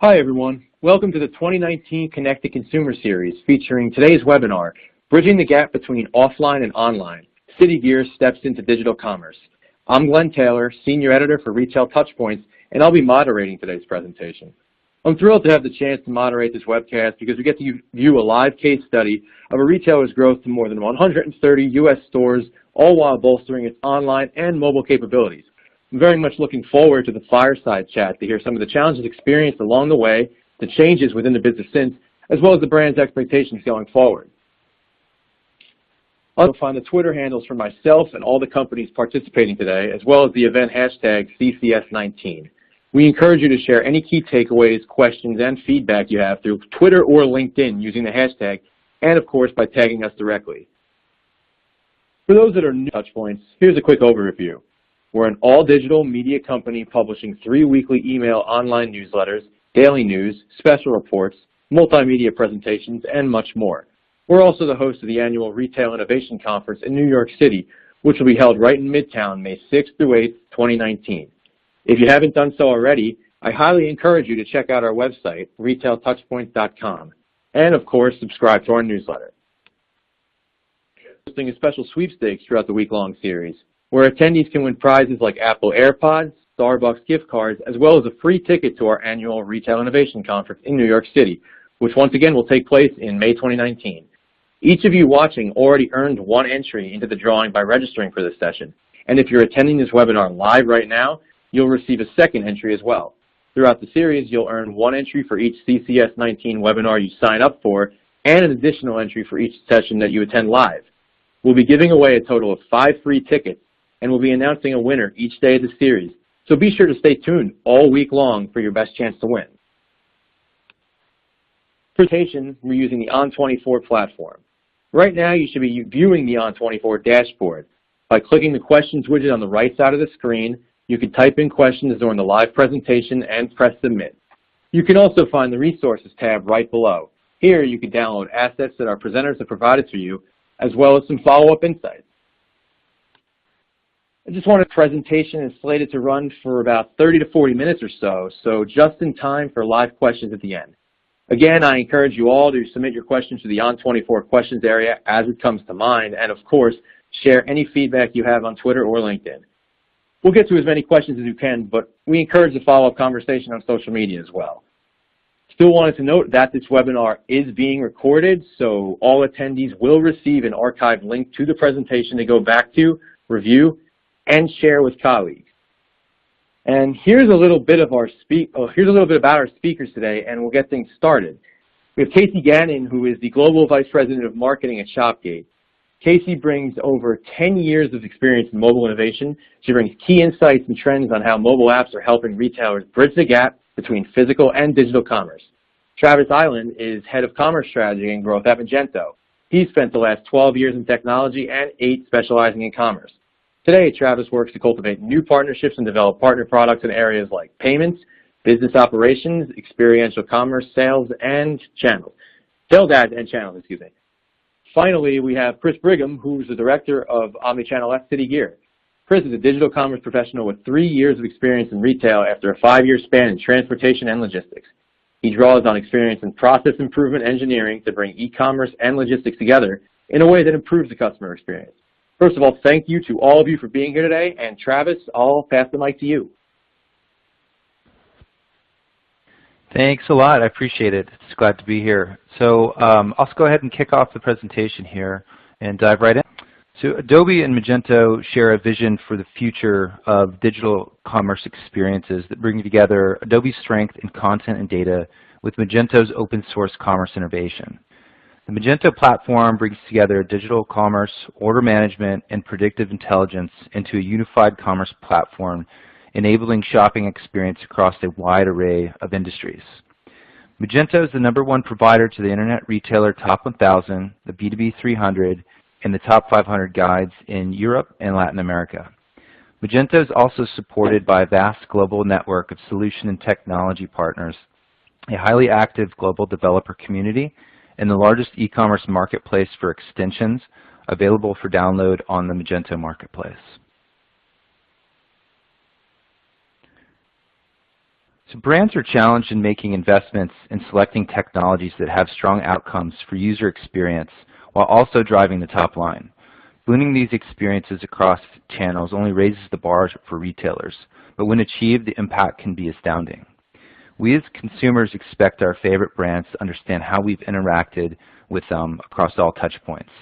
Hi everyone, welcome to the 2019 Connected Consumer Series featuring today's webinar, Bridging the Gap Between Offline and Online, City Gear Steps into Digital Commerce. I'm Glenn Taylor, Senior Editor for Retail Touchpoints, and I'll be moderating today's presentation. I'm thrilled to have the chance to moderate this webcast because we get to view a live case study of a retailer's growth to more than 130 U.S. stores, all while bolstering its online and mobile capabilities. I'm very much looking forward to the fireside chat to hear some of the challenges experienced along the way, the changes within the business since, as well as the brand's expectations going forward. I'll find the Twitter handles for myself and all the companies participating today, as well as the event hashtag CCS19. We encourage you to share any key takeaways, questions, and feedback you have through Twitter or LinkedIn using the hashtag, and of course by tagging us directly. For those that are new to Touchpoints, here's a quick overview. We're an all-digital media company publishing 3 weekly email online newsletters, daily news, special reports, multimedia presentations, and much more. We're also the host of the annual Retail Innovation Conference in New York City, which will be held right in Midtown, May 6th through 8th, 2019. If you haven't done so already, I highly encourage you to check out our website, retailtouchpoints.com, and of course, subscribe to our newsletter. We're hosting a special sweepstakes throughout the week-long series, where attendees can win prizes like Apple AirPods, Starbucks gift cards, as well as a free ticket to our annual Retail Innovation Conference in New York City, which once again will take place in May 2019. Each of you watching already earned 1 entry into the drawing by registering for this session, and if you're attending this webinar live right now, you'll receive a 2nd entry as well. Throughout the series, you'll earn 1 entry for each CCS19 webinar you sign up for, and an additional entry for each session that you attend live. We'll be giving away a total of 5 free tickets, and we'll be announcing a winner each day of the series. So be sure to stay tuned all week long for your best chance to win. For presentation, we're using the On24 platform. Right now, you should be viewing the On24 dashboard. By clicking the questions widget on the right side of the screen, you can type in questions during the live presentation and press submit. You can also find the resources tab right below. Here, you can download assets that our presenters have provided for you, as well as some follow-up insights. I just wanted presentation is slated to run for about 30 to 40 minutes or so just in time for live questions at the end. Again, I encourage you all to submit your questions to the On24 questions area as it comes to mind, and of course, share any feedback you have on Twitter or LinkedIn. We'll get to as many questions as you can, but we encourage the follow-up conversation on social media as well. Still wanted to note that this webinar is being recorded, so all attendees will receive an archived link to the presentation to go back to, review, and share with colleagues. And here's a little bit of about our speakers today, and we'll get things started. We have Casey Gannon, who is the Global Vice President of Marketing at Shopgate. Casey brings over 10 years of experience in mobile innovation. She brings key insights and trends on how mobile apps are helping retailers bridge the gap between physical and digital commerce. Travis Island is Head of Commerce Strategy and Growth at Magento. He's spent the last 12 years in technology and 8 specializing in commerce. Today, Travis works to cultivate new partnerships and develop partner products in areas like payments, business operations, experiential commerce, sales ads and channels, excuse me. Finally, we have Chris Brigham, who's the Director of Omnichannel at City Gear. Chris is a digital commerce professional with 3 years of experience in retail after a 5-year span in transportation and logistics. He draws on experience in process improvement engineering to bring e-commerce and logistics together in a way that improves the customer experience. First of all, thank you to all of you for being here today, and Travis, I'll pass the mic to you. Thanks a lot. I appreciate it. It's glad to be here. So I'll go ahead and kick off the presentation here and dive right in. So Adobe and Magento share a vision for the future of digital commerce experiences that bring together Adobe's strength in content and data with Magento's open source commerce innovation. The Magento platform brings together digital commerce, order management, and predictive intelligence into a unified commerce platform, enabling shopping experience across a wide array of industries. Magento is the #1 provider to the Internet Retailer Top 1000, the B2B 300, and the Top 500 guides in Europe and Latin America. Magento is also supported by a vast global network of solution and technology partners, a highly active global developer community, and the largest e-commerce marketplace for extensions available for download on the Magento marketplace. So brands are challenged in making investments in selecting technologies that have strong outcomes for user experience while also driving the top line. Booning these experiences across channels only raises the bar for retailers, but when achieved, the impact can be astounding. We as consumers expect our favorite brands to understand how we've interacted with them across all touch points.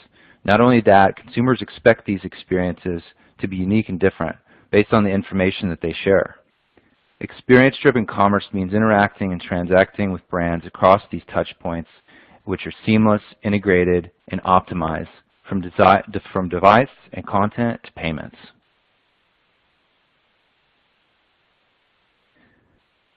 Not only that, consumers expect these experiences to be unique and different based on the information that they share. Experience-driven commerce means interacting and transacting with brands across these touch points, which are seamless, integrated, and optimized from device and content to payments.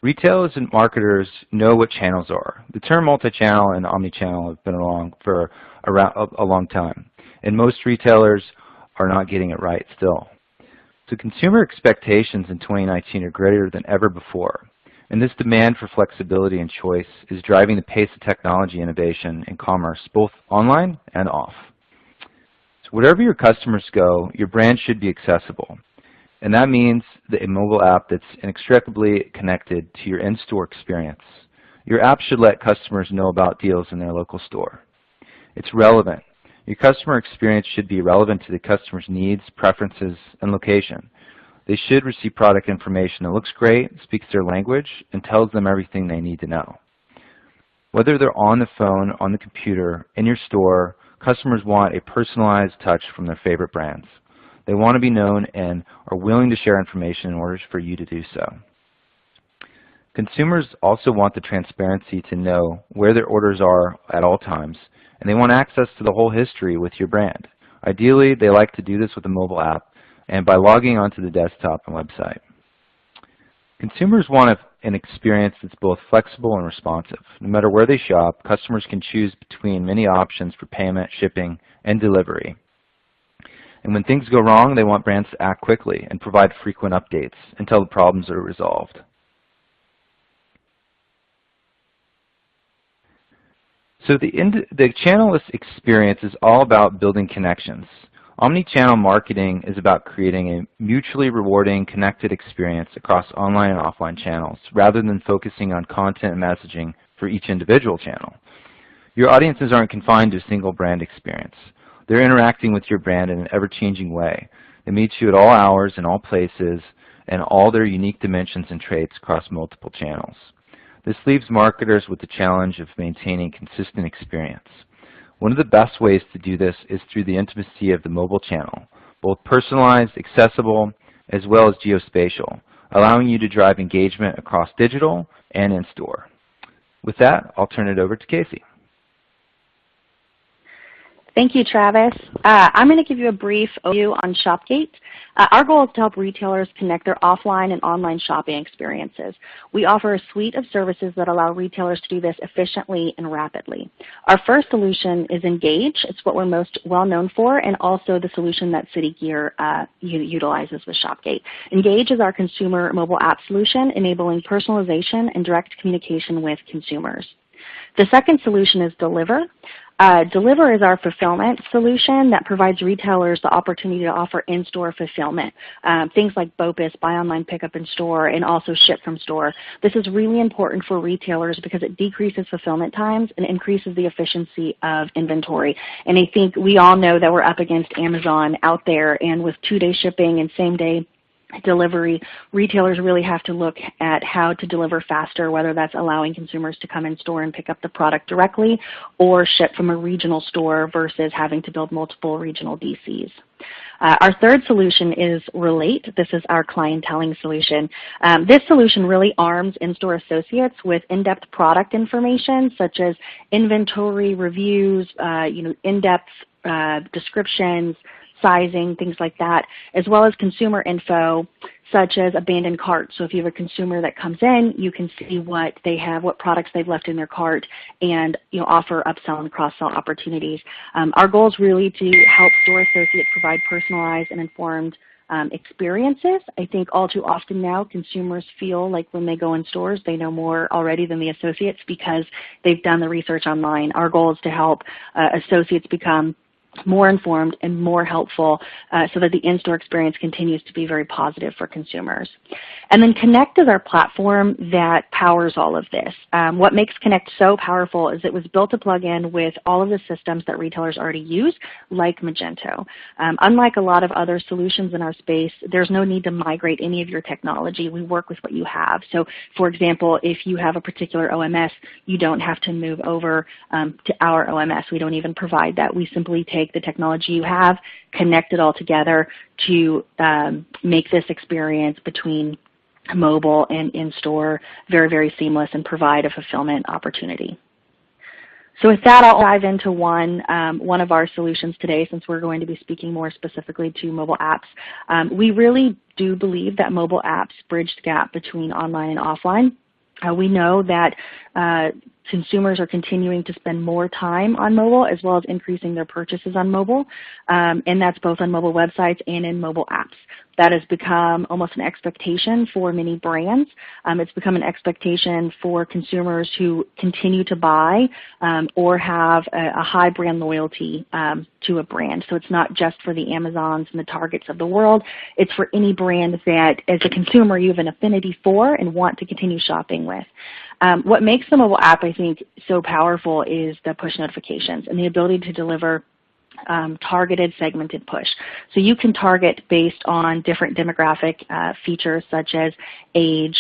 Retailers and marketers know what channels are. The term multi-channel and omnichannel have been around for a long time, and most retailers are not getting it right still. So consumer expectations in 2019 are greater than ever before, and this demand for flexibility and choice is driving the pace of technology innovation in commerce, both online and off. So wherever your customers go, your brand should be accessible, and that means a mobile app that's inextricably connected to your in-store experience. Your app should let customers know about deals in their local store. It's relevant. Your customer experience should be relevant to the customer's needs, preferences, and location. They should receive product information that looks great, speaks their language, and tells them everything they need to know. Whether they're on the phone, on the computer, in your store, customers want a personalized touch from their favorite brands. They want to be known and are willing to share information in order for you to do so. Consumers also want the transparency to know where their orders are at all times, and they want access to the whole history with your brand. Ideally, they like to do this with a mobile app and by logging onto the desktop and website. Consumers want an experience that's both flexible and responsive. No matter where they shop, customers can choose between many options for payment, shipping, and delivery. And when things go wrong, they want brands to act quickly and provide frequent updates until the problems are resolved. So the channel-less experience is all about building connections. Omnichannel marketing is about creating a mutually rewarding, connected experience across online and offline channels, rather than focusing on content and messaging for each individual channel. Your audiences aren't confined to a single brand experience. They're interacting with your brand in an ever-changing way. They meet you at all hours and all places and all their unique dimensions and traits across multiple channels. This leaves marketers with the challenge of maintaining consistent experience. One of the best ways to do this is through the intimacy of the mobile channel, both personalized, accessible, as well as geospatial, allowing you to drive engagement across digital and in-store. With that, I'll turn it over to Casey. Thank you, Travis. I'm going to give you a brief overview on Shopgate. Our goal is to help retailers connect their offline and online shopping experiences. We offer a suite of services that allow retailers to do this efficiently and rapidly. Our first solution is Engage. It's what we're most well known for, and also the solution that City Gear utilizes with Shopgate. Engage is our consumer mobile app solution, enabling personalization and direct communication with consumers. The second solution is Deliver. Deliver is our fulfillment solution that provides retailers the opportunity to offer in-store fulfillment. Things like BOPIS, buy online, pick up in store, and also ship from store. This is really important for retailers because it decreases fulfillment times and increases the efficiency of inventory. And I think we all know that we're up against Amazon out there, and with 2-day shipping and same-day delivery, retailers really have to look at how to deliver faster, whether that's allowing consumers to come in store and pick up the product directly or ship from a regional store versus having to build multiple regional DCs. Our third solution is Relate. This is our clienteling solution. This solution really arms in-store associates with in-depth product information such as inventory reviews, in-depth descriptions, sizing, things like that, as well as consumer info such as abandoned cart. So if you have a consumer that comes in, you can see what they have, what products they've left in their cart, and offer upsell and cross-sell opportunities. Our goal is really to help store associates provide personalized and informed experiences. I think all too often now consumers feel like when they go in stores they know more already than the associates because they've done the research online. Our goal is to help associates become more informed and more helpful so that the in-store experience continues to be very positive for consumers. And then Connect is our platform that powers all of this. What makes Connect so powerful is it was built to plug in with all of the systems that retailers already use, like Magento. Unlike a lot of other solutions in our space, there's no need to migrate any of your technology. We work with what you have. So, for example, if you have a particular OMS, you don't have to move over to our OMS. We don't even provide that. We simply take the technology you have, connect it all together to make this experience between mobile and in-store very, very seamless and provide a fulfillment opportunity. So with that, I'll dive into one of our solutions today, since we're going to be speaking more specifically to mobile apps. We really do believe that mobile apps bridge the gap between online and offline. We know that consumers are continuing to spend more time on mobile as well as increasing their purchases on mobile, and that's both on mobile websites and in mobile apps. That has become almost an expectation for many brands. It's become an expectation for consumers who continue to buy or have a high brand loyalty to a brand. So it's not just for the Amazons and the Targets of the world. It's for any brand that, as a consumer, you have an affinity for and want to continue shopping with. What makes the mobile app, I think, so powerful is the push notifications and the ability to deliver targeted, segmented push. So you can target based on different demographic features such as age,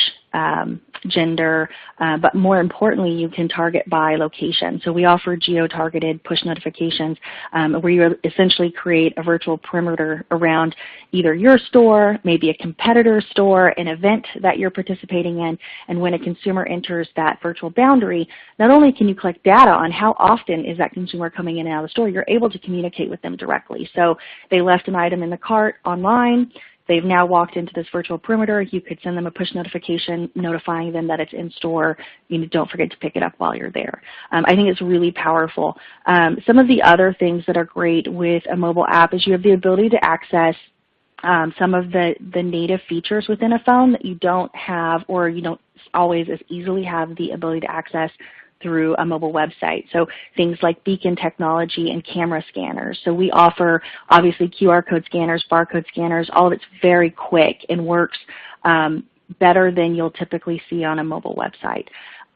gender, but more importantly, you can target by location. So we offer geo-targeted push notifications where you essentially create a virtual perimeter around either your store, maybe a competitor store, an event that you're participating in, and when a consumer enters that virtual boundary, not only can you collect data on how often is that consumer coming in and out of the store, you're able to communicate with them directly. So they left an item in the cart online, they've now walked into this virtual perimeter. You could send them a push notification notifying them that it's in store. Don't forget to pick it up while you're there. I think it's really powerful. Some of the other things that are great with a mobile app is you have the ability to access some of the native features within a phone that you don't have, or you don't always as easily have the ability to access through a mobile website. So things like beacon technology and camera scanners. So we offer obviously QR code scanners, barcode scanners. All of it's very quick and works better than you'll typically see on a mobile website.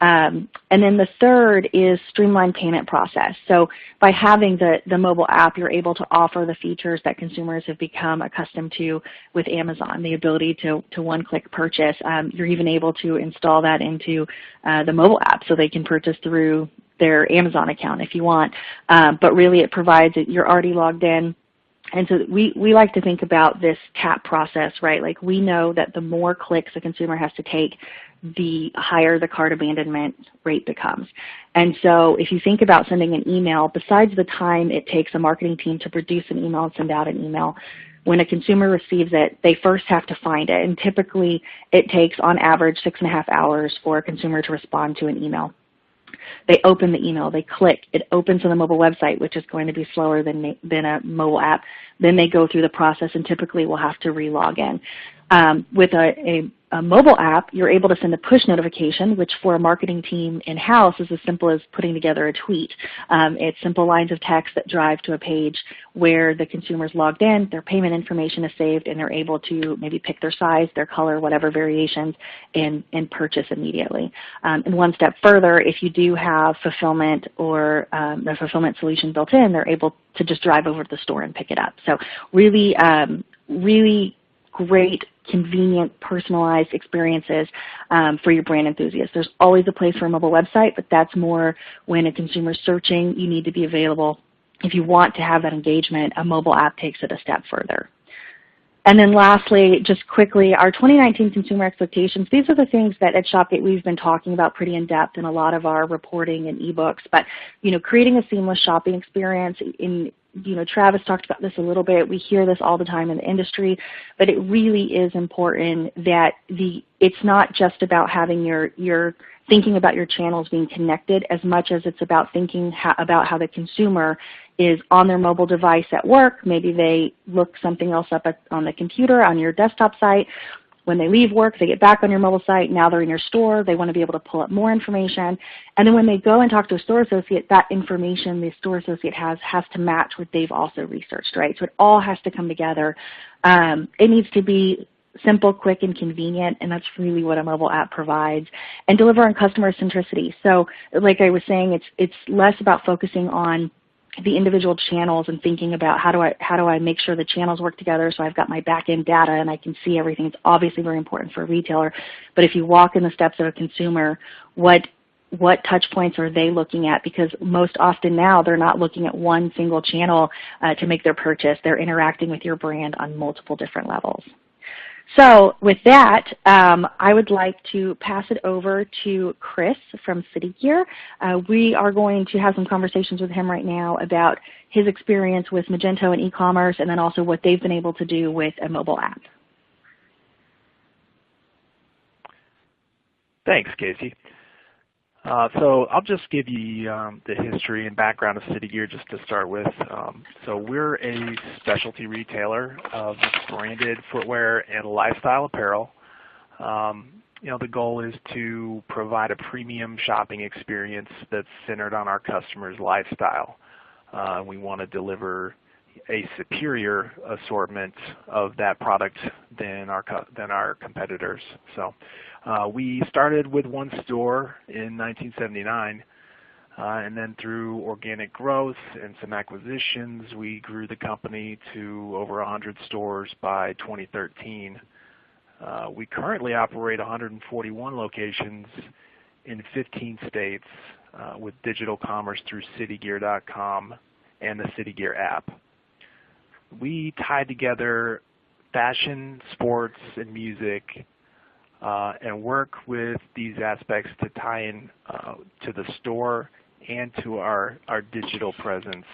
And then the third is streamlined payment process. So by having the mobile app, you're able to offer the features that consumers have become accustomed to with Amazon, the ability to one-click purchase. You're even able to install that into the mobile app so they can purchase through their Amazon account if you want. But really it provides it, you're already logged in. And so we like to think about this tap process, right? Like we know that the more clicks a consumer has to take, the higher the cart abandonment rate becomes. And so if you think about sending an email, besides the time it takes a marketing team to produce an email and send out an email, when a consumer receives it, they first have to find it. And typically it takes on average 6.5 hours for a consumer to respond to an email. They open the email, they click, it opens on the mobile website, which is going to be slower than a mobile app. Then they go through the process and typically will have to re-log in. With a mobile app, you're able to send a push notification, which for a marketing team in-house is as simple as putting together a tweet. It's simple lines of text that drive to a page where the consumer's logged in, their payment information is saved, and they're able to maybe pick their size, their color, whatever variations, and purchase immediately. And one step further, if you do have fulfillment or a fulfillment solution built in, they're able to just drive over to the store and pick it up. So really, really great, convenient, personalized experiences for your brand enthusiasts. There's always a place for a mobile website, but that's more when a consumer's searching, you need to be available. If you want to have that engagement, a mobile app takes it a step further. And then lastly, just quickly, our 2019 consumer expectations. These are the things that at Shopgate we've been talking about pretty in depth in a lot of our reporting and ebooks. But creating a seamless shopping experience Travis talked about this a little bit. We hear this all the time in the industry, but it really is important that it's not just about having your thinking about your channels being connected as much as it's about thinking about how the consumer is on their mobile device at work. Maybe they look something else up on the computer on your desktop site. when they leave work, they get back on your mobile site, now they're in your store, they want to be able to pull up more information. And then when they go and talk to a store associate, that information the store associate has to match what they've also researched, right? So it all has to come together. It needs to be simple, quick, and convenient, and that's really what a mobile app provides, and deliver on customer centricity. So like I was saying, it's less about focusing on the individual channels and thinking about how do I make sure the channels work together so I've got my back-end data and I can see everything. It's obviously very important for a retailer, but if you walk in the steps of a consumer, what touch points are they looking at? Because most often now they're not looking at one single channel to make their purchase. They're interacting with your brand on multiple different levels. So with that, I would like to pass it over to Chris from City Gear. We are going to have some conversations with him right now about his experience with Magento and e-commerce, and then also what they've been able to do with a mobile app. Thanks, Casey. So I'll just give you the history and background of City Gear just to start with. So we're a specialty retailer of branded footwear and lifestyle apparel. The goal is to provide a premium shopping experience that's centered on our customers' lifestyle. We want to deliver a superior assortment of that product than our competitors. So we started with one store in 1979, and then through organic growth and some acquisitions, we grew the company to over 100 stores by 2013. We currently operate 141 locations in 15 states with digital commerce through citygear.com and the City Gear app. We tie together fashion, sports, and music and work with these aspects to tie in to the store and to our digital presence.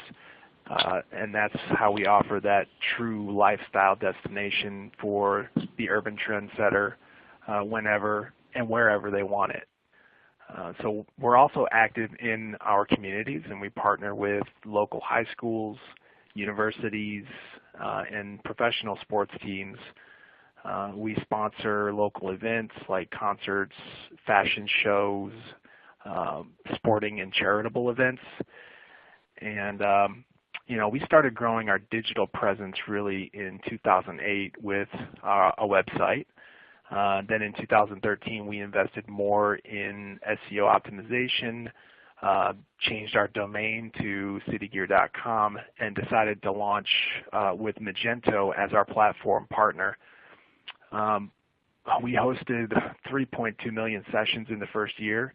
And that's how we offer that true lifestyle destination for the urban trendsetter whenever and wherever they want it. So we're also active in our communities, and we partner with local high schools, universities, and professional sports teams. We sponsor local events like concerts, fashion shows, sporting and charitable events. And, we started growing our digital presence really in 2008 with a website. Then in 2013, we invested more in SEO optimization, changed our domain to citygear.com, and decided to launch with Magento as our platform partner. We hosted 3.2 million sessions in the first year,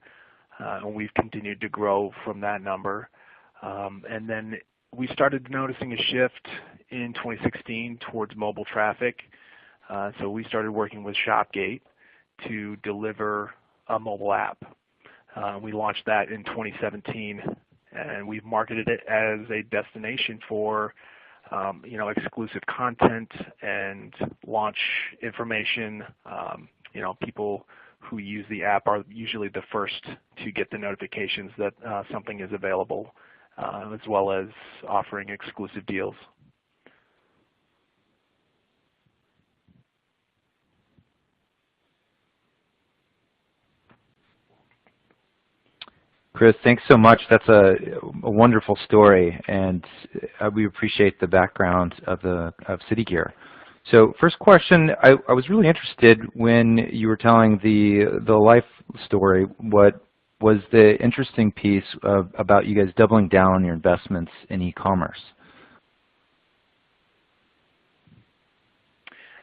and we've continued to grow from that number. And then we started noticing a shift in 2016 towards mobile traffic. So we started working with Shopgate to deliver a mobile app. We launched that in 2017, and we've marketed it as a destination for exclusive content and launch information. People who use the app are usually the first to get the notifications that something is available, as well as offering exclusive deals. Chris, thanks so much. That's a wonderful story, and we appreciate the background of City Gear. So first question, I was really interested when you were telling the life story. What was the interesting piece about you guys doubling down on your investments in e-commerce?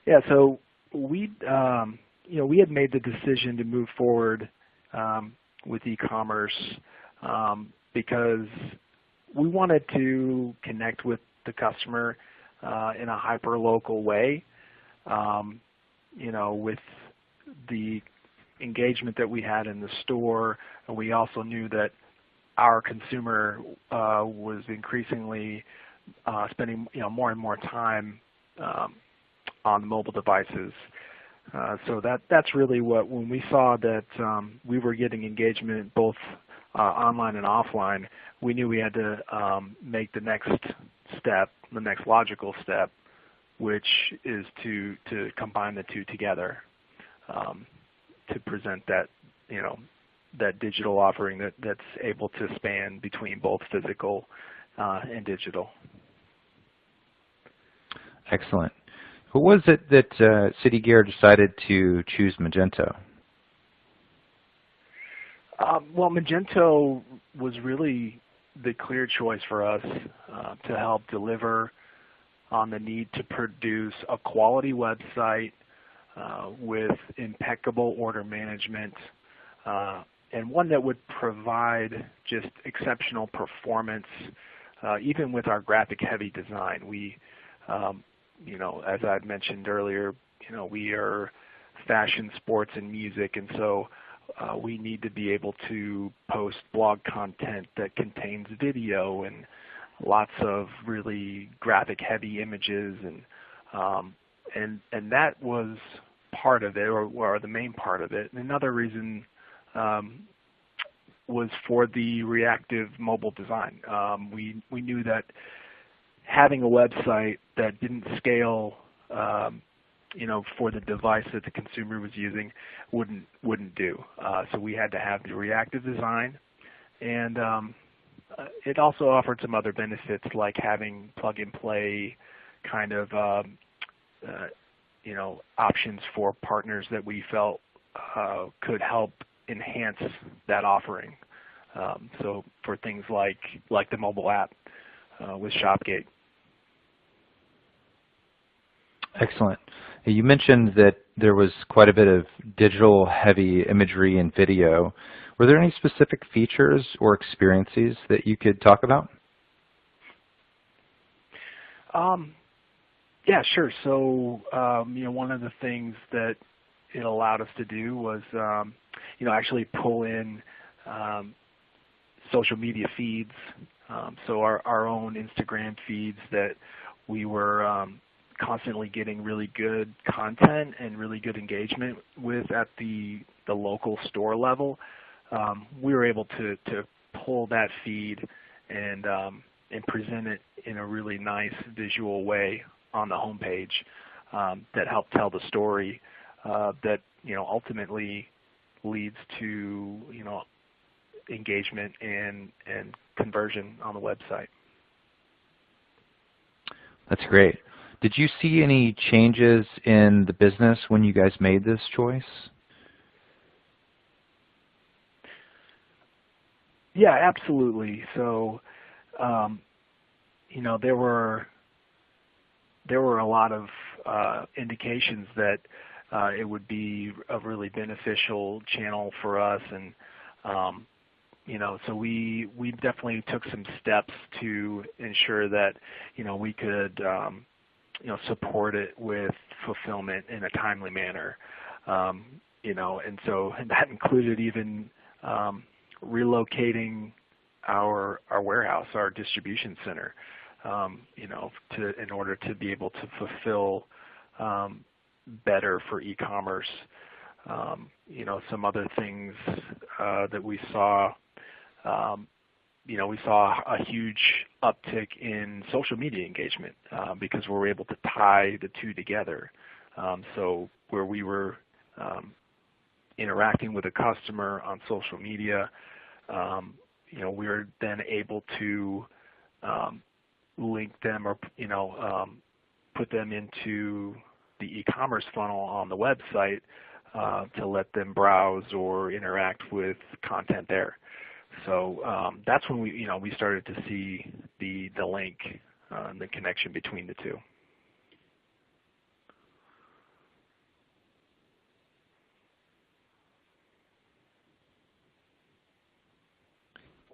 Yeah, so we had made the decision to move forward with e-commerce because we wanted to connect with the customer in a hyper-local way. With the engagement that we had in the store, and we also knew that our consumer was increasingly spending more and more time on mobile devices. So that's really when we saw that we were getting engagement both online and offline, we knew we had to make the next step, the next logical step, which is to combine the two together. to present that, that digital offering that's able to span between both physical and digital. Excellent. Who was it that City Gear decided to choose Magento? Well, Magento was really the clear choice for us to help deliver on the need to produce a quality website with impeccable order management, and one that would provide just exceptional performance, even with our graphic-heavy design. We, as I mentioned earlier, we are fashion, sports, and music, and so we need to be able to post blog content that contains video and lots of really graphic-heavy images, and that was part of it, or the main part of it. And another reason was for the reactive mobile design. We knew that having a website that didn't scale, for the device that the consumer was using wouldn't do. So we had to have the reactive design, and it also offered some other benefits, like having plug-and-play kind of options for partners that we felt could help enhance that offering. So for things like the mobile app with Shopgate. Excellent. You mentioned that there was quite a bit of digital heavy imagery and video. Were there any specific features or experiences that you could talk about? Yeah, sure. So, one of the things that it allowed us to do was, actually pull in social media feeds. So our own Instagram feeds that we were constantly getting really good content and really good engagement with at the local store level. We were able to pull that feed and present it in a really nice visual way on the homepage that helped tell the story that ultimately leads to engagement and conversion on the website. That's great. Did you see any changes in the business when you guys made this choice? Yeah, absolutely. So, there were a lot of indications that it would be a really beneficial channel for us, and so we definitely took some steps to ensure that we could support it with fulfillment in a timely manner, and so that included even relocating our warehouse, our distribution center, in order to be able to fulfill better for e-commerce. Some other things that we saw, we saw a huge uptick in social media engagement because we were able to tie the two together. So where we were interacting with a customer on social media, we were then able to link them or put them into the e-commerce funnel on the website to let them browse or interact with content there. So that's when we started to see the link, the connection between the two.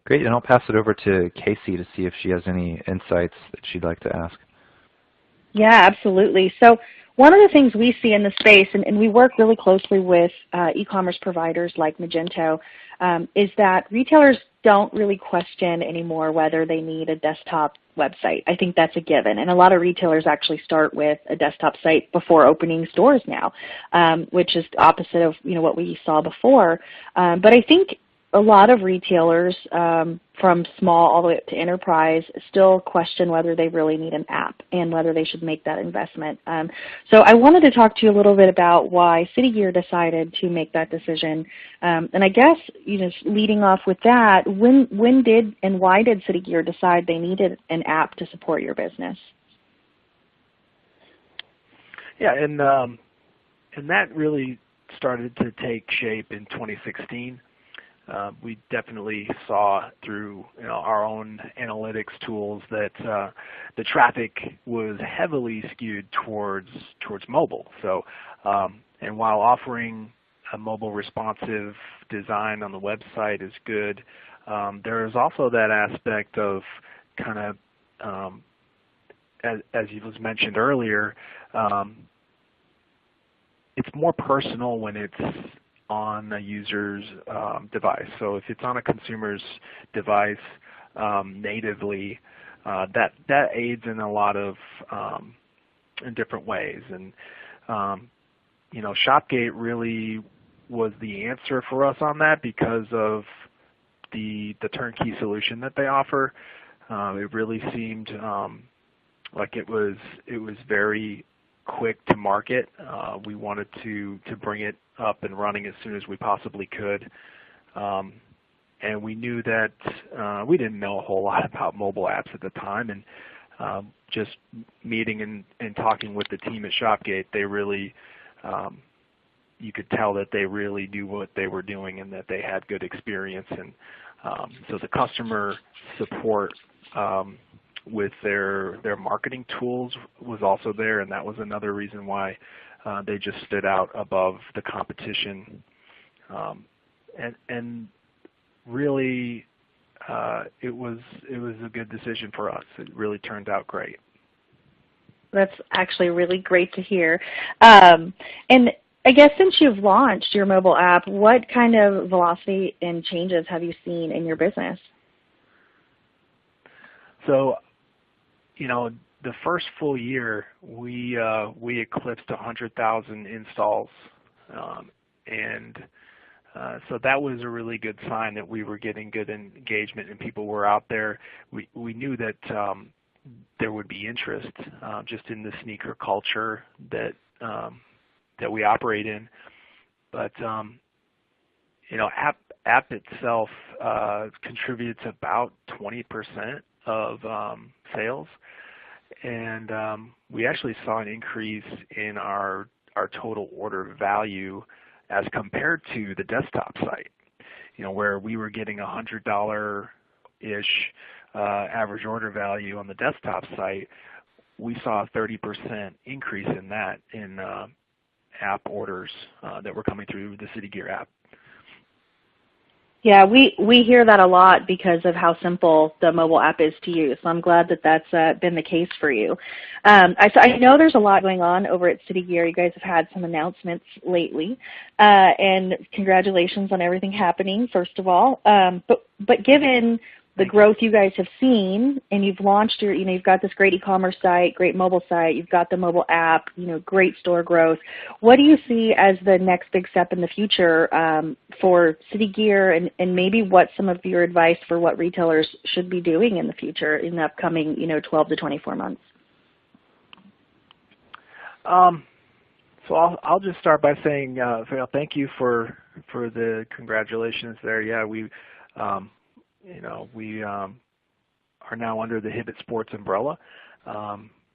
Great, and I'll pass it over to Casey to see if she has any insights that she'd like to ask. Yeah, absolutely. So one of the things we see in the space, and we work really closely with e-commerce providers like Magento, is that retailers don't really question anymore whether they need a desktop website. I think that's a given. And a lot of retailers actually start with a desktop site before opening stores now, which is the opposite of what we saw before. But I think a lot of retailers, from small all the way up to enterprise still question whether they really need an app and whether they should make that investment. So I wanted to talk to you a little bit about why City Gear decided to make that decision. And I guess, leading off with that, when did and why did City Gear decide they needed an app to support your business? Yeah, and that really started to take shape in 2016. We definitely saw through our own analytics tools that the traffic was heavily skewed towards mobile. So, and while offering a mobile responsive design on the website is good, there is also that aspect of kind of, as you was mentioned earlier, it's more personal when it's on a user's device. So if it's on a consumer's device natively, that aids in a lot of in different ways. And Shopgate really was the answer for us on that because of the turnkey solution that they offer. It really seemed like it was very quick to market. We wanted to bring it up and running as soon as we possibly could. And we knew that we didn't know a whole lot about mobile apps at the time, and just meeting and talking with the team at Shopgate, they really, you could tell that they really knew what they were doing and that they had good experience. And so the customer support with their marketing tools was also there, and that was another reason why they just stood out above the competition. And really, it was a good decision for us. It really turned out great. That's actually really great to hear. And I guess since you've launched your mobile app, what kind of velocity and changes have you seen in your business? So, the first full year, we eclipsed 100,000 installs, and so that was a really good sign that we were getting good engagement and people were out there. We knew that there would be interest just in the sneaker culture that we operate in, but app itself contributes about 20% of sales. And we actually saw an increase in our total order value as compared to the desktop site, where we were getting $100-ish average order value on the desktop site. We saw a 30% increase in that in app orders that were coming through the City Gear app. Yeah, we hear that a lot because of how simple the mobile app is to use. So I'm glad that that's been the case for you. I know there's a lot going on over at City Gear. You guys have had some announcements lately, and congratulations on everything happening, first of all. But given the growth you guys have seen, and you've launched your, you've got this great e-commerce site, great mobile site, you've got the mobile app, great store growth. What do you see as the next big step in the future for City Gear, and maybe what some of your advice for what retailers should be doing in the future in the upcoming, 12 to 24 months? So I'll just start by saying thank you for the congratulations there. Yeah, we are now under the Hibbett Sports umbrella,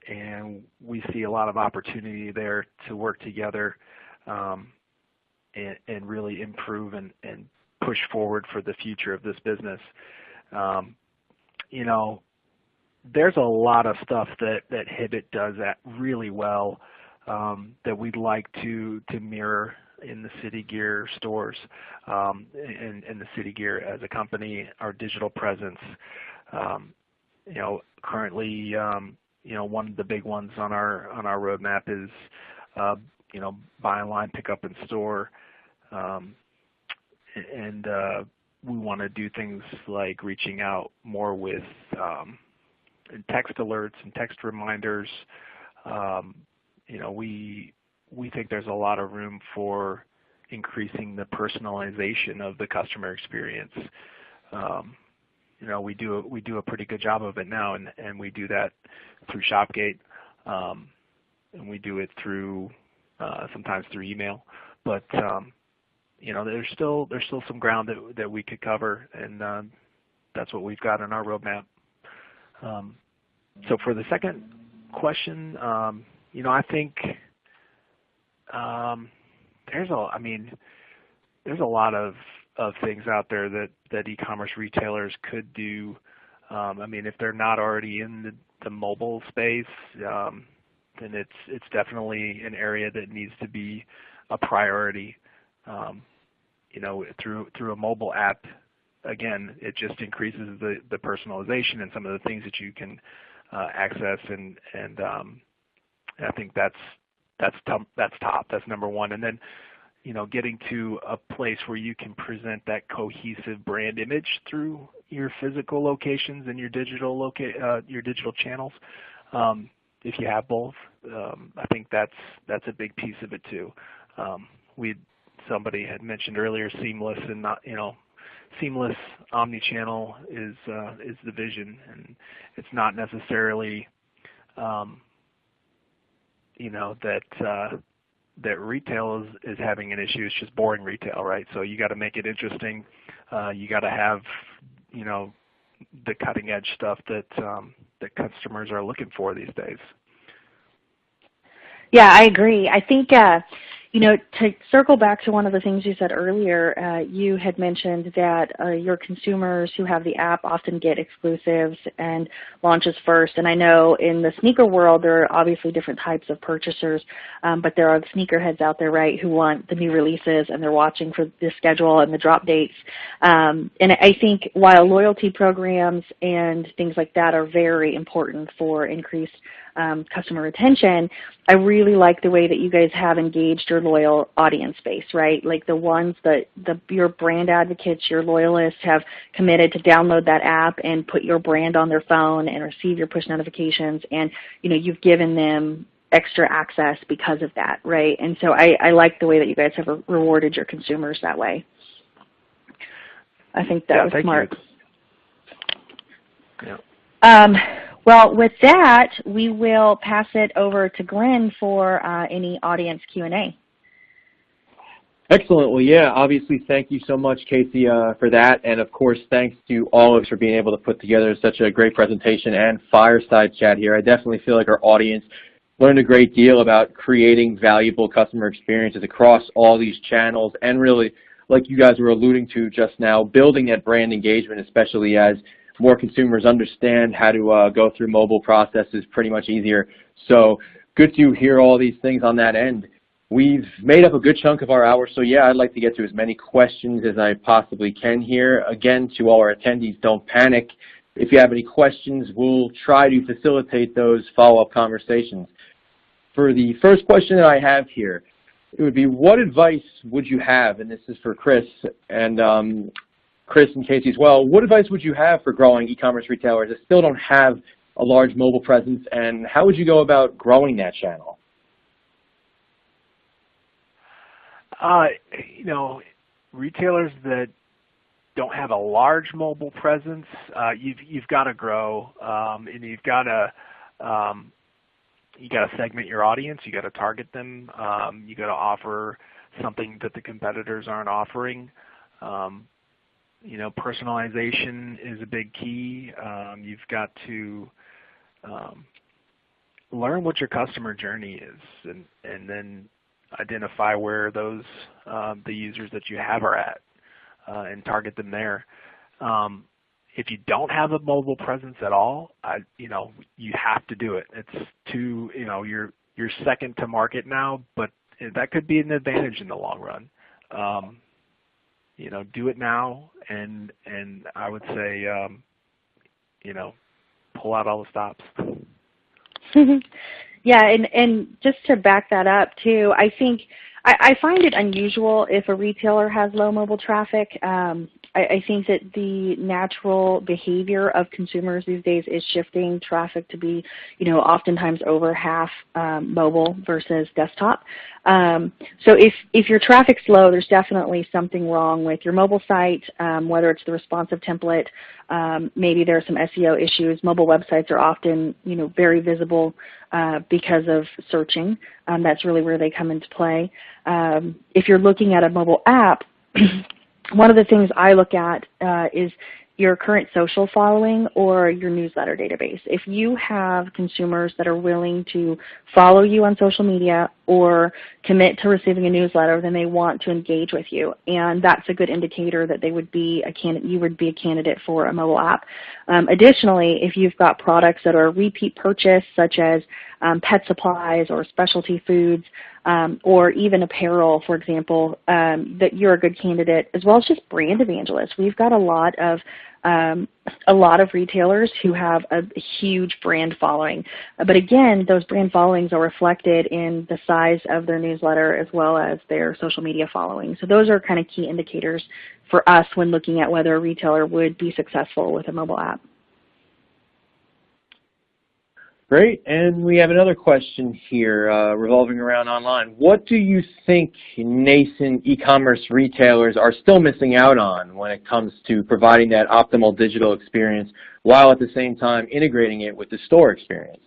and we see a lot of opportunity there to work together and really improve and push forward for the future of this business. There's a lot of stuff that Hibbett does really well that we'd like to mirror in the City Gear stores, and the City Gear as a company, our digital presence. Currently, one of the big ones on our roadmap is, buy online, pick up in store, and we want to do things like reaching out more with text alerts and text reminders. We think there's a lot of room for increasing the personalization of the customer experience. we do a pretty good job of it now, and we do that through Shopgate, and we do it through sometimes through email. But there's still some ground that we could cover, and that's what we've got on our roadmap. So for the second question, I think there's a lot of things out there that e-commerce retailers could do. If they're not already in the mobile space, then it's definitely an area that needs to be a priority. Through a mobile app, again, it just increases the personalization and some of the things that you can access, and I think that's top. That's number one. And then, getting to a place where you can present that cohesive brand image through your physical locations and your digital channels. If you have both, I think that's a big piece of it too. Somebody had mentioned earlier seamless, and not seamless omnichannel is the vision, and it's not necessarily that retail is having an issue. It's just boring retail, right? So you got to make it interesting. You got to have the cutting edge stuff that customers are looking for these days. Yeah, I agree. I think to circle back to one of the things you said earlier, you had mentioned that your consumers who have the app often get exclusives and launches first. And I know in the sneaker world, there are obviously different types of purchasers, but there are the sneakerheads out there, right, who want the new releases, and they're watching for the schedule and the drop dates. And I think while loyalty programs and things like that are very important for increased customer retention, I really like the way that you guys have engaged your loyal audience base, right? Like the ones that your brand advocates, your loyalists have committed to download that app and put your brand on their phone and receive your push notifications, and you've given them extra access because of that, right? And so I like the way that you guys have rewarded your consumers that way. I think that was smart. Yeah. Well, with that, we will pass it over to Glenn for any audience Q&A. Excellent. Well, yeah, obviously, thank you so much, Casey, for that. And, of course, thanks to all of us for being able to put together such a great presentation and fireside chat here. I definitely feel like our audience learned a great deal about creating valuable customer experiences across all these channels, and really, like you guys were alluding to just now, building that brand engagement, especially as more consumers understand how to go through mobile processes pretty much easier. So good to hear all these things on that end. We've made up a good chunk of our hour, so yeah, I'd like to get to as many questions as I possibly can here. Again, to all our attendees, don't panic. If you have any questions, we'll try to facilitate those follow-up conversations. For the first question that I have here, it would be, what advice would you have, and this is for Chris, and Chris and Casey as well, what advice would you have for growing e-commerce retailers that still don't have a large mobile presence, and how would you go about growing that channel? Retailers that don't have a large mobile presence, you've got to grow, and you've got to segment your audience. You got to target them. You got to offer something that the competitors aren't offering. Personalization is a big key. You've got to learn what your customer journey is, and then identify where those the users that you have are at, and target them there. If you don't have a mobile presence at all, you have to do it. It's too, you're second to market now, but that could be an advantage in the long run. Do it now, and I would say, pull out all the stops. Yeah, and just to back that up too, I think I find it unusual if a retailer has low mobile traffic. I think that the natural behavior of consumers these days is shifting traffic to be, oftentimes over half mobile versus desktop. So if your traffic's low, there's definitely something wrong with your mobile site, whether it's the responsive template Maybe there are some SEO issues. Mobile websites are often, very visible because of searching. That's really where they come into play. If you're looking at a mobile app, one of the things I look at is your current social following or your newsletter database. If you have consumers that are willing to follow you on social media or commit to receiving a newsletter, then they want to engage with you, and that's a good indicator that they would be you would be a candidate for a mobile app. Additionally, if you've got products that are repeat purchase, such as pet supplies or specialty foods, or even apparel, for example, that you're a good candidate, as well as just brand evangelists. We've got a lot of retailers who have a huge brand following. But again, those brand followings are reflected in the size of their newsletter as well as their social media following. So those are kind of key indicators for us when looking at whether a retailer would be successful with a mobile app. Great, and we have another question here revolving around online. What do you think nascent e-commerce retailers are still missing out on when it comes to providing that optimal digital experience while at the same time integrating it with the store experience?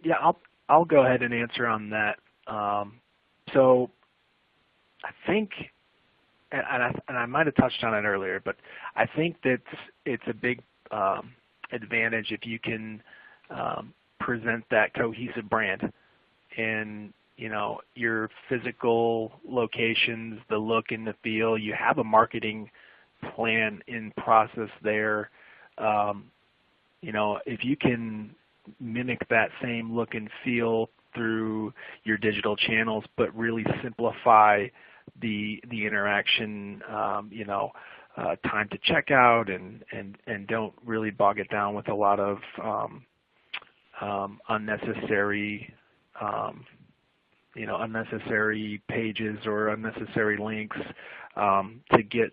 Yeah, I'll go ahead and answer on that. So I think, and I might have touched on it earlier, but I think that it's a big advantage if you can present that cohesive brand in your physical locations, the look and the feel. You have a marketing plan in process there. If you can mimic that same look and feel through your digital channels, but really simplify the interaction, time to checkout, and don't really bog it down with a lot of unnecessary pages or unnecessary links to get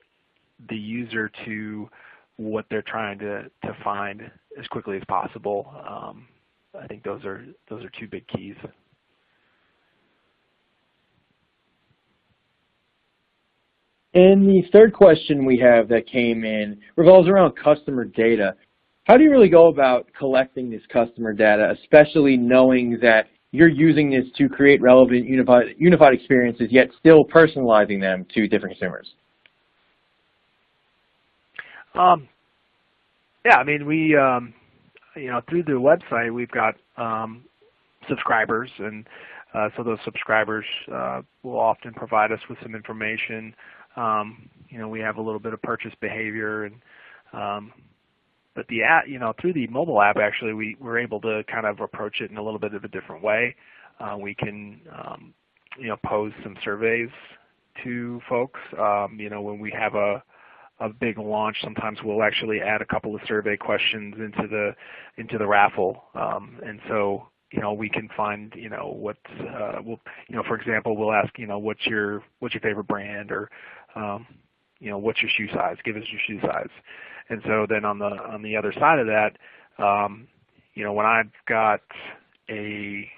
the user to what they're trying to find as quickly as possible. I think those are two big keys. And the third question we have that came in revolves around customer data. How do you really go about collecting this customer data, especially knowing that you're using this to create relevant, unified experiences, yet still personalizing them to different consumers? Yeah, I mean, we, through the website, we've got subscribers, and so those subscribers will often provide us with some information. We have a little bit of purchase behavior, and but the app, through the mobile app, actually, we're able to kind of approach it in a little bit of a different way. We can, pose some surveys to folks. When we have a big launch, sometimes we'll actually add a couple of survey questions into the raffle, and so we can find for example, we'll ask what's your favorite brand, or what's your shoe size? Give us your shoe size. And so then on the other side of that, when I've got a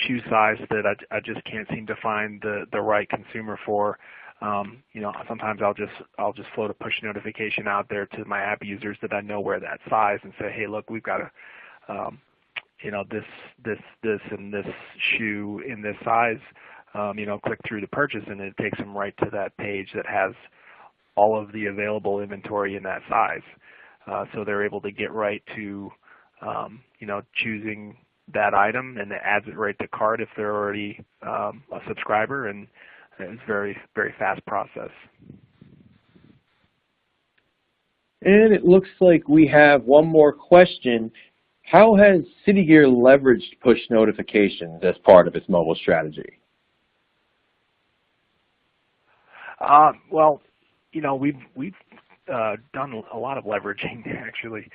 shoe size that I just can't seem to find the right consumer for, sometimes I'll just float a push notification out there to my app users that I know wear that size and say, hey, look, we've got this and this shoe in this size. Click through to purchase, and it takes them right to that page that has all of the available inventory in that size. So they're able to get right to choosing that item, and it adds it right to cart if they're already a subscriber, and it's a very, very fast process. And it looks like we have one more question. How has City Gear leveraged push notifications as part of its mobile strategy? Well, we've done a lot of leveraging, actually.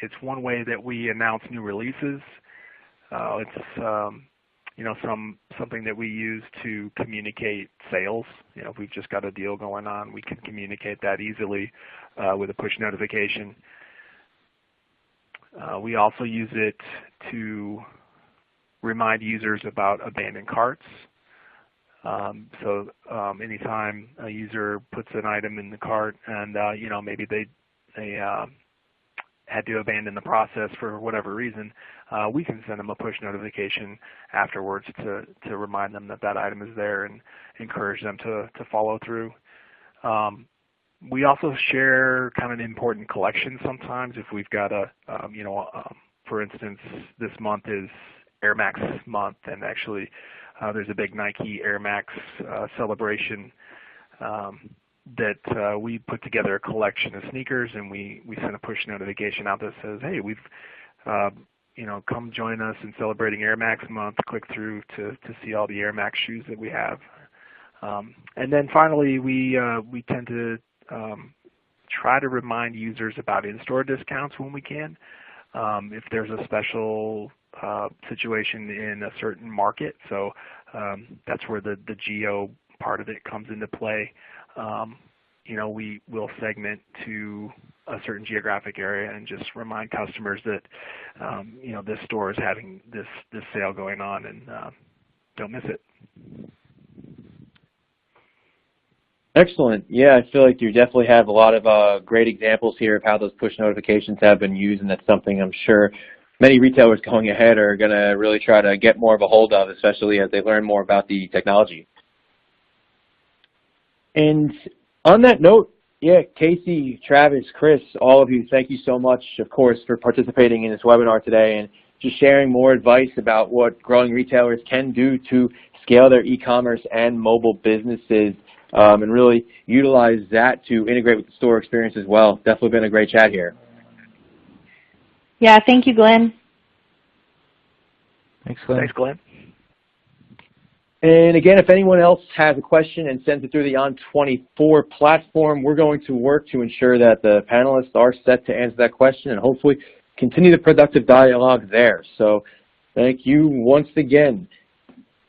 It's one way that we announce new releases. It's something that we use to communicate sales. If we've just got a deal going on, we can communicate that easily with a push notification. We also use it to remind users about abandoned carts. Anytime a user puts an item in the cart and maybe they had to abandon the process for whatever reason, we can send them a push notification afterwards to remind them that that item is there and encourage them to follow through. We also share kind of an important collection sometimes. If we've got for instance, this month is Air Max month, and actually there's a big Nike Air Max celebration that we put together a collection of sneakers, and we send a push notification out that says, hey, we've come join us in celebrating Air Max month. Click through to see all the Air Max shoes that we have. And then finally, we tend to try to remind users about in-store discounts when we can. If there's a special situation in a certain market, so that's where the geo part of it comes into play. We will segment to a certain geographic area and just remind customers that this store is having this sale going on, and don't miss it. Excellent. Yeah, I feel like you definitely have a lot of great examples here of how those push notifications have been used, and that's something I'm sure many retailers going ahead are going to really try to get more of a hold of, especially as they learn more about the technology. And on that note, yeah, Casey, Travis, Chris, all of you, thank you so much, of course, for participating in this webinar today and just sharing more advice about what growing retailers can do to scale their e-commerce and mobile businesses. And really utilize that to integrate with the store experience as well. Definitely been a great chat here. Yeah, thank you, Glenn. Thanks, Glenn. Thanks, Glenn. And again, if anyone else has a question and sends it through the On24 platform, we're going to work to ensure that the panelists are set to answer that question and hopefully continue the productive dialogue there. So thank you once again.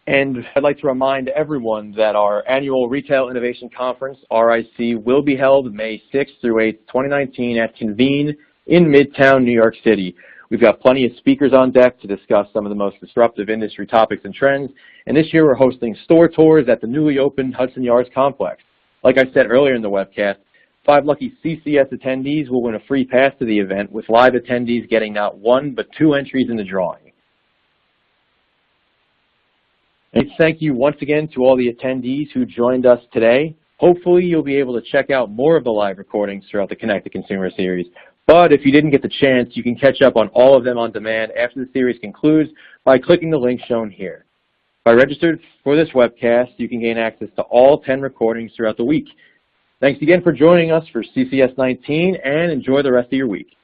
And I'd like to remind everyone that our annual Retail Innovation Conference, RIC, will be held May 6th through 8th, 2019 at Convene in Midtown, New York City. We've got plenty of speakers on deck to discuss some of the most disruptive industry topics and trends. And this year we're hosting store tours at the newly opened Hudson Yards complex. Like I said earlier in the webcast, 5 lucky CCS attendees will win a free pass to the event, with live attendees getting not 1 but 2 entries in the drawing. And thank you once again to all the attendees who joined us today. Hopefully you'll be able to check out more of the live recordings throughout the Connect the Consumer series. But if you didn't get the chance, you can catch up on all of them on demand after the series concludes by clicking the link shown here. If I registered for this webcast, you can gain access to all 10 recordings throughout the week. Thanks again for joining us for CCS 19, and enjoy the rest of your week.